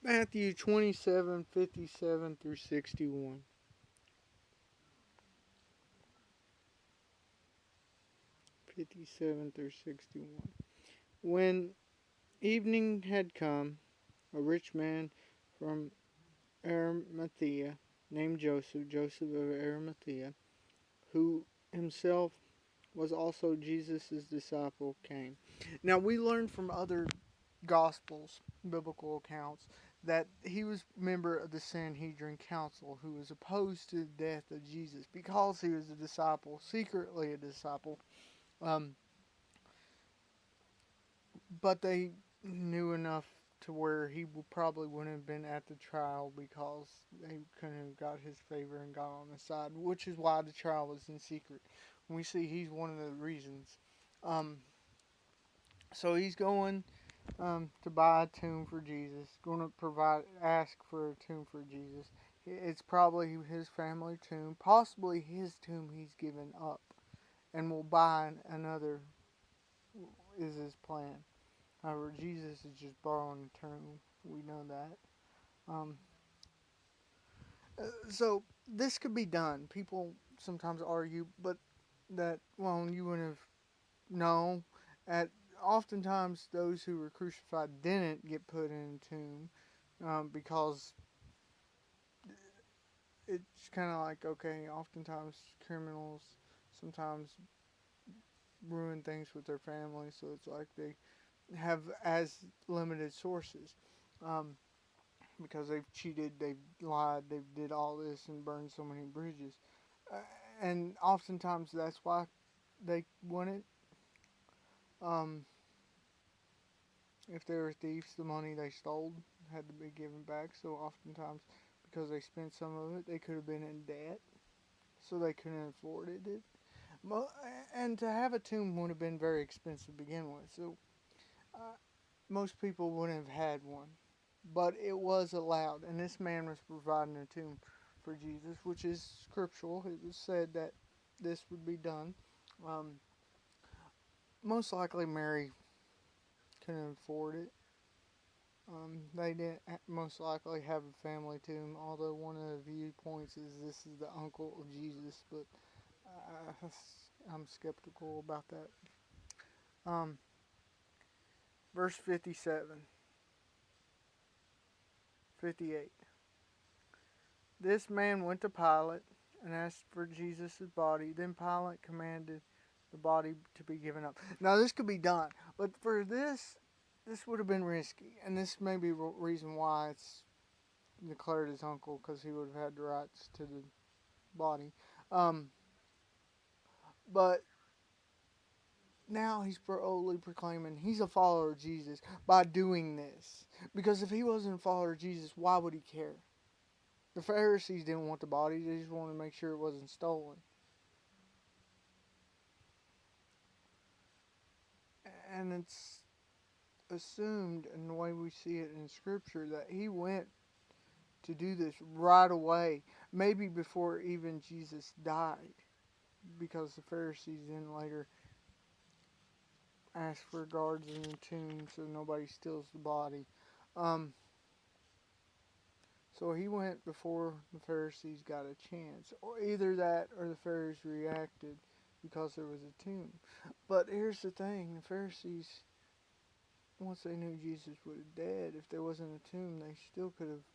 Matthew 27:57 through 61. 57 through 61. When evening had come, a rich man from Arimathea, named Joseph of Arimathea, who himself was also Jesus' disciple, came. Now we learn from other Gospels, biblical accounts, that he was a member of the Sanhedrin Council who was opposed to the death of Jesus because he was a disciple, secretly a disciple. Um, but they knew enough to where he probably wouldn't have been at the trial because they couldn't have got his favor and got on the side, which is why the trial was in secret. We see he's one of the reasons. Um, so he's going to buy a tomb for Jesus, going to ask for a tomb for Jesus. It's probably his family tomb, possibly his tomb he's given up, and will buy another, is his plan. However, Jesus is just borrowing a tomb. We know that. Um, so this could be done. People sometimes argue, but that, well, you wouldn't have known. At oftentimes those who were crucified didn't get put in a tomb, because it's kind of like, okay, oftentimes criminals sometimes ruin things with their family, so it's like they have as limited sources, um, because they've cheated, they've lied, they've did all this and burned so many bridges, uh, and oftentimes that's why they want it. Um, if they were thieves, the money they stole had to be given back. So oftentimes, because they spent some of it, they could have been in debt, so they couldn't afford it. And to have a tomb would have been very expensive to begin with. So uh, most people wouldn't have had one, but it was allowed, and this man was providing a tomb for Jesus, which is scriptural. It was said that this would be done. Um, Most likely, Mary couldn't afford it. They didn't most likely have a family tomb, although one of the viewpoints is this is the uncle of Jesus, but uh, I'm skeptical about that. Um, Verse 57, 58. This man went to Pilate and asked for Jesus' body. Then Pilate commanded the body to be given up. Now, this could be done, but for this would have been risky, and this may be the reason why it's declared his uncle, because he would have had the rights to the body. Um, but now he's boldly proclaiming he's a follower of Jesus by doing this. Because if he wasn't a follower of Jesus, why would he care? The Pharisees didn't want the body, they just wanted to make sure it wasn't stolen. And it's assumed, in the way we see it in Scripture, that he went to do this right away, maybe before even Jesus died, because the Pharisees then later asked for guards in the tomb so nobody steals the body. Um, so he went before the Pharisees got a chance, or either that or the Pharisees reacted because there was a tomb. But here's the thing: the Pharisees, once they knew Jesus was dead, if there wasn't a tomb, they still could have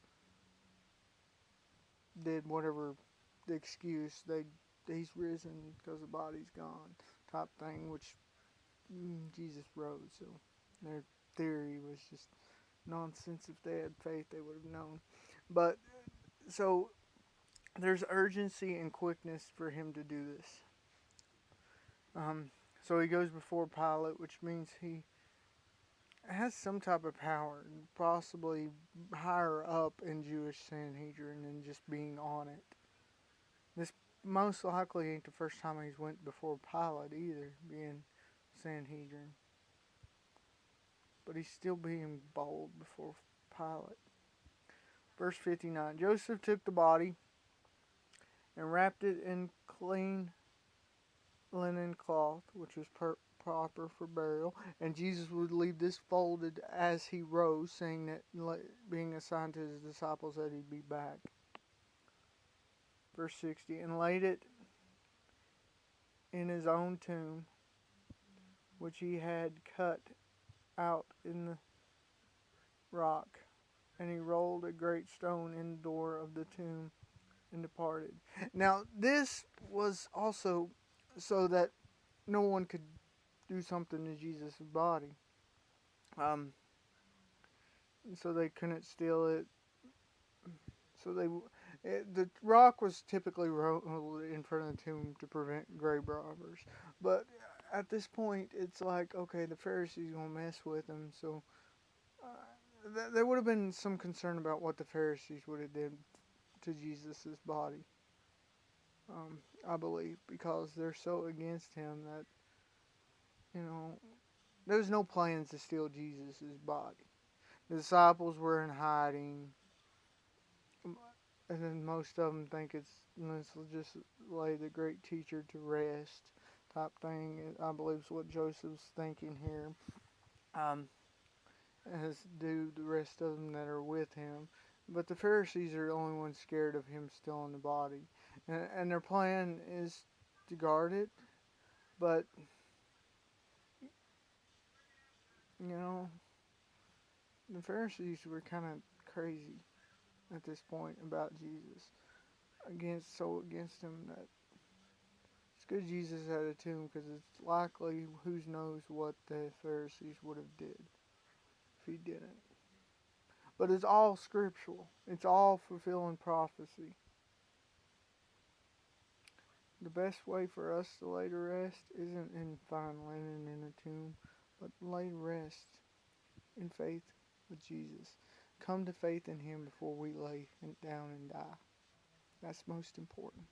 did whatever the excuse he's risen because the body's gone type thing, which Jesus rose. So their theory was just nonsense. If they had faith, they would have known. But so there's urgency and quickness for him to do this. Um, so he goes before Pilate, which means he has some type of power, possibly higher up in Jewish Sanhedrin than just being on it. This most likely ain't the first time he's went before Pilate either, being Sanhedrin. But he's still being bold before Pilate. Verse 59. Joseph took the body and wrapped it in clean linen cloth, which was proper for burial, and Jesus would leave this folded as he rose, saying that, being assigned to his disciples, that he'd be back. Verse 60, and laid it in his own tomb, which he had cut out in the rock. And he rolled a great stone in the door of the tomb and departed. Now, this was also so that no one could do something to Jesus' body. So they couldn't steal it. So the rock was typically rolled in front of the tomb to prevent grave robbers. But at this point, it's like, okay, the Pharisees gonna mess with him, so there would have been some concern about what the Pharisees would have did to Jesus' body. I believe, because they're so against him that, there's no plans to steal Jesus' body. The disciples were in hiding, and then most of them think let's just lay the great teacher to rest type thing. I believe is what Joseph's thinking here. As do the rest of them that are with him. But the Pharisees are the only ones scared of him stealing the body. And their plan is to guard it. But, the Pharisees were kind of crazy at this point about Jesus. So against him that it's good Jesus had a tomb, because it's likely who knows what the Pharisees would have did if he didn't. But it's all scriptural. It's all fulfilling prophecy. The best way for us to lay to rest isn't in fine linen in a tomb, but lay to rest in faith with Jesus. Come to faith in him before we lay down and die. That's most important.